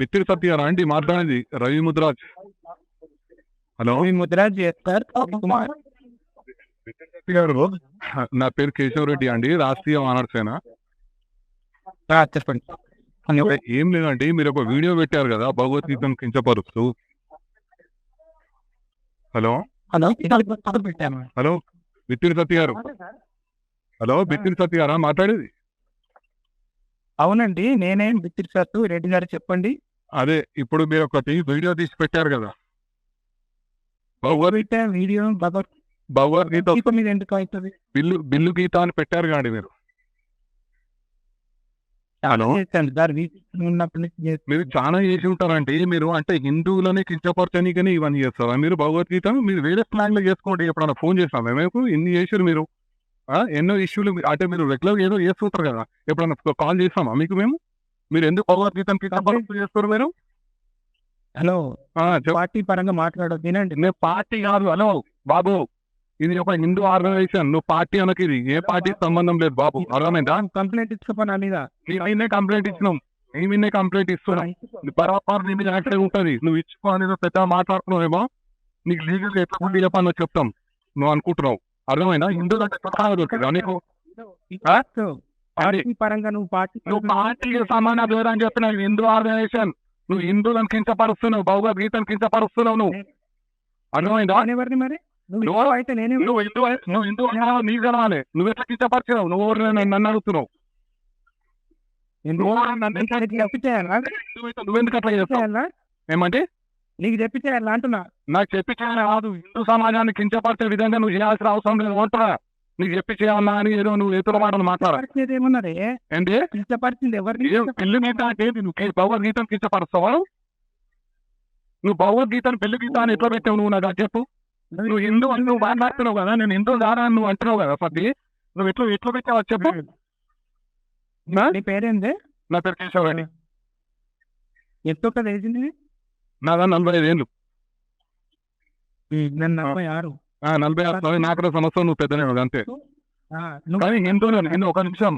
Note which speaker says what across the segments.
Speaker 1: బిత్తిరి సత్యారా అండి మాట్లాడేది? రవి ముద్రాజ్. Hello
Speaker 2: Mudraj sir Kumar.
Speaker 1: బిత్తిరి సత్య గారు, నా పేరు కేశవరెడ్డి అండి, రాష్ట్రీయ వానరసేన.
Speaker 2: చెప్పండి.
Speaker 1: ఏం లేదండి, మీరు ఒక వీడియో పెట్టారు కదా భగవద్గీతను కించపరుస్తూ. హలో
Speaker 2: హలో పెట్టాను.
Speaker 1: హలో బిత్తిరి సత్య గారు. హలో బిత్తిరి సత్య గారా మాట్లాడేది?
Speaker 2: అవునండి, నేనే బిత్తిరి సత్తు రెడ్డి గారు, చెప్పండి.
Speaker 1: అదే ఇప్పుడు మీరు ఒకటి వీడియో తీసి పెట్టారు కదా
Speaker 2: వీడియో
Speaker 1: భగవద్గీత
Speaker 2: మీద ఎందుకు అవుతుంది?
Speaker 1: బిల్లు గీత అని పెట్టారు కాండి మీరు. హలో మీరు చాలా చేసి ఉంటారంటే, మీరు అంటే హిందువులని కించపరచనీకని ఇవన్నీ చేస్తారా మీరు? భగవద్గీత మీరు వేరే స్లాంగ్ లో చేసుకోండి. ఎప్పుడన్నా ఫోన్ చేస్తాం మేము, ఇన్ని చేసారు మీరు. ఎన్నో ఇష్యూలు అంటే మీరు రెగ్యులర్ ఏదో చేస్తుంటారు కదా, ఎప్పుడన్నా కాల్ చేస్తామా మీకు మేము? మీరు ఎందుకు భగవద్గీతను కించపరుస్తూ చేస్తారు మీరు?
Speaker 2: హలో, పార్టీ పరంగా మాట్లాడదు వినండి.
Speaker 1: నేను పార్టీ కాదు. హలో బాబు, ఇది ఒక హిందూ ఆర్గనైజేషన్. నువ్వు పార్టీ అనకి, ఇది ఏ పార్టీ సంబంధం లేదు బాబు, అర్థమైందా?
Speaker 2: కంప్లైంట్ ఇచ్చుకోపా మీద.
Speaker 1: నేనే కంప్లైంట్ ఇచ్చినాం, మేమే కంప్లైంట్ ఇస్తున్నాం. బరాబర్ నీ మీద యాక్టివ్ ఉంటుంది. నువ్వు ఇచ్చుకో అనేది పెద్ద మాట్లాడుతున్నావేమో, నీకు లీగల్ ఎట్లా ఉండి చెప్పాలో చెప్తాం. నువ్వు అనుకుంటున్నావు, అర్థమైనా? హిందువులు అంటే దొరికిందా నీకు?
Speaker 2: పరంగా నువ్వు
Speaker 1: పార్టీకి సంబంధం లేదని చెప్పిన హిందూ ఆర్గనైజేషన్. నువ్వు హిందువులను కించపరుస్తున్నావు, భగవద్గీతను కించపరుస్తున్నావు. నువ్వు అర్థమైందా?
Speaker 2: ఎవరిని మరి?
Speaker 1: నువ్వు హిందూ నీకు కలవాలి. నువ్వు ఎట్లా కించపరిచినావు? నువ్వు నన్ను అడుగుతున్నావు. నువ్వెందుకు అట్లా చేస్తావు? ఏమంటే
Speaker 2: నీకు చెప్పి చేయాలా అంటున్నా?
Speaker 1: నాకు చెప్పి చేయాలి కాదు, హిందూ సమాజాన్ని కించపరిచే విధంగా నువ్వు చేయాల్సిన అవసరం లేదు. ఉంటా నీకు చెప్పి చేయాలా అని ఏదో నువ్వు ఎదురు మాటలు మాట్లాడేది
Speaker 2: ఏమన్నది?
Speaker 1: ఏంటి
Speaker 2: కించపరిచింది ఎవరిని?
Speaker 1: పెళ్లి గీత అంటే నువ్వు భగవద్గీతను కించపరుస్తావా? నువ్వు భగవద్గీతను పెళ్లి గీత అని ఎట్లా పెట్టావు? నువ్వు నాకు చెప్పు. నువ్వు హిందూ అని నువ్వు మాట్లాడుతున్నావు కదా, నేను హిందూ దారా నువ్వు అంటున్నావు కదా. పది నువ్వు ఎట్లా పెట్టావు చెప్పు.
Speaker 2: నీ పేరేంది?
Speaker 1: నా పేరు కేశవరెడ్డి.
Speaker 2: ఎంత వేసింది?
Speaker 1: నాదా 45 ఏళ్ళు.
Speaker 2: 46.
Speaker 1: 46 నాకు సంవత్సరం. నువ్వు పెద్దనే అంతే. కానీ హిందువులను ఒక నిమిషం,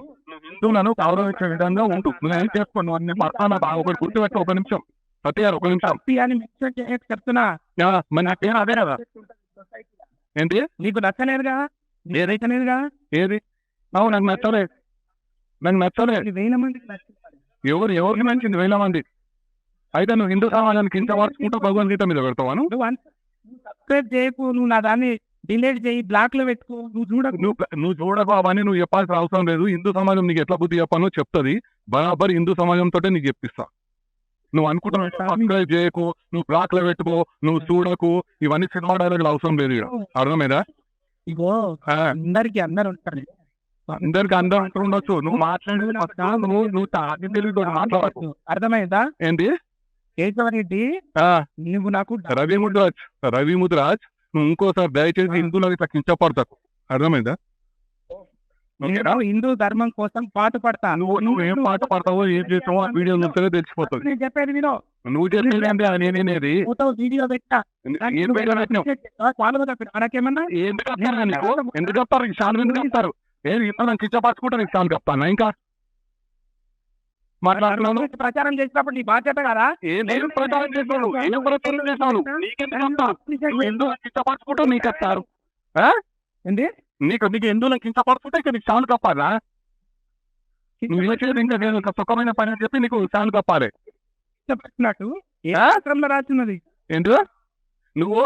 Speaker 1: హిందువులను గౌరవించే విధంగా ఉంటూ నువ్వేం చేసుకోండి. నువ్వు అన్ని పడతానా బాగా ఒకటి గుర్తుపెట్టి. ఒక నిమిషం సత్య గారు, ఒక నిమిషం
Speaker 2: చెప్తున్నా.
Speaker 1: మరి నా పేరు అదే కదా. ఏంటి
Speaker 2: నీకు నచ్చలేదుగా? ఏదైతేనేదిగా.
Speaker 1: ఏది? అవు నాకు నచ్చలేదు, నాకు నచ్చలేదు.
Speaker 2: 1000 మందికి
Speaker 1: ఎవరికి నచ్చింది? 1000 మంది. అయితే నువ్వు హిందూ సమాజానికి ఇంత మార్చుకుంటూ భగవద్గీత మీద పెడతావా?
Speaker 2: నువ్వు సబ్స్క్రైబ్ చేయకు, నువ్వు నా దాన్ని డిలీట్ చేయి, బ్లాక్ లో పెట్టుకో.
Speaker 1: నువ్వు చూడకు, అవన్నీ నువ్వు చెప్పాల్సిన అవసరం లేదు. హిందూ సమాజం నీకు ఎట్లా బుద్ధి చెప్పానో చెప్తుంది. బరాబర్ హిందూ సమాజంతో నీకు చెప్పిస్తా. నువ్వు అనుకుంటున్నావు సబ్స్క్రైబ్ చేయకు, నువ్వు బ్లాక్ లో పెట్టుకో, నువ్వు చూడకు, ఇవన్నీ సినిమా డైలాగులు అవసరం లేదు. అర్థమైందా?
Speaker 2: ఇగో అందరికి అందరు ఉంటారు,
Speaker 1: అందరికి అందరూ ఉండొచ్చు. నువ్వు మాట్లాడేది నువ్వు తాగి తెలివితో మాట్లాడచ్చు.
Speaker 2: అర్థమైందా?
Speaker 1: ఏంటి
Speaker 2: కేశవరెడ్డి, నువ్వు నాకు
Speaker 1: రవి ముద్రాజ్ నువ్వు ఇంకోసారి దయచేసి హిందువులకు ఇట్లా కించపడతావు. అర్థమైందా?
Speaker 2: హిందూ ధర్మం కోసం పాటు పడతా.
Speaker 1: నువ్వు ఏం పాట పడతావో ఏం చేస్తావో ఆ వీడియో నుంచే తెలిసిపోతుంది.
Speaker 2: నేను చెప్పేది వినో.
Speaker 1: నువ్వు చెప్పేది అంటే నేనేది
Speaker 2: వీడియో పెట్టా. మనకేమన్నా
Speaker 1: ఎందుకు చెప్తారు? చాలా ఎందుకు చెప్తారు? ఏది ఇంత కించపరచుకుంటారు, చాలా చెప్తాను. ఇంకా మాట్లాడుతున్నాను.
Speaker 2: ప్రచారం చేసినప్పుడు నీ బాధ్యత కదా.
Speaker 1: నేను ప్రచారం చేస్తాను, ఏం ప్రచారం చేస్తాను? నీకెందుకు ఎందుకు కించపరచుకుంటూ నీకు చెప్తారు?
Speaker 2: ఏంటి
Speaker 1: నీకు ఎందుకు కించపరచుకుంటే ఇక నీకు చాలా కప్పాలా? నువ్వు చేసేది ఇంకా నేను సుఖమైన పని అని చెప్పి నీకు చాలా కప్పాలి.
Speaker 2: చెప్పినట్టు ఏ శాస్త్రంలో రాసినది?
Speaker 1: ఏంటి నువ్వు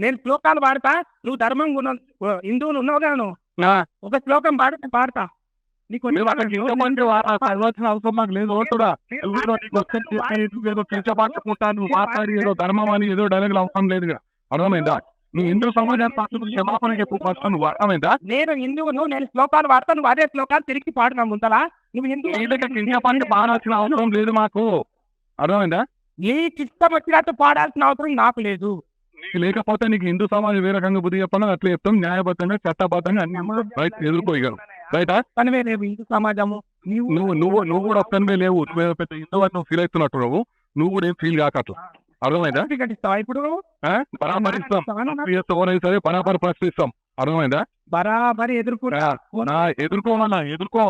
Speaker 2: నేను శ్లోకాలు పాడతా, నువ్వు ధర్మం హిందువులు ఉన్నావు కదా, నువ్వు ఒక శ్లోకం పాడతా. నీకు
Speaker 1: అవసరం మాకు లేదు. ఏదో కించపరచుకుంటాను, మాట్లాడి ఏదో ధర్మం అని ఏదో డైలాగులు అవసరం లేదు. అర్థమైందా? నువ్వు హిందూ సమాజాన్ని క్షమాపణ చెప్పు. నువ్వు అర్థమైందా?
Speaker 2: నేను హిందువును, నేను శ్లోకాలు పాడతా, నువ్వు అదే శ్లోకాలు తిరిగి పాడున్నా ముందలా. నువ్వు
Speaker 1: కించపరచి పాడాల్సిన అవసరం లేదు మాకు. అర్థమైందా?
Speaker 2: నీకు ఇష్టం వచ్చినట్టు పాడాల్సిన అవసరం నాకు లేదు.
Speaker 1: నీకు లేకపోతే నీకు హిందూ సమాజం ఏ రకంగా బుద్ధి చెప్పాలో అట్లా చెప్తాం. న్యాయబద్ధంగా చట్టబద్ధంగా అన్ని ఎదుర్కోగలరు. రైటా?
Speaker 2: పనివే లేవు హిందూ సమాజము.
Speaker 1: నువ్వు కూడా ఒక్కనివే లేవు. నువ్వు పెద్ద హిందూ అని నువ్వు ఫీల్ అవుతున్నట్టు నువ్వు కూడా ఏం ఫీల్ కాక అట్లా. అర్థమైందా?
Speaker 2: ఇప్పుడు
Speaker 1: పరామరిస్తాం సరే, పరాపరి ప్రశ్నిస్తాం. అర్థమైందా?
Speaker 2: బరాబరి ఎదుర్కోవాలన్నా ఎదుర్కో.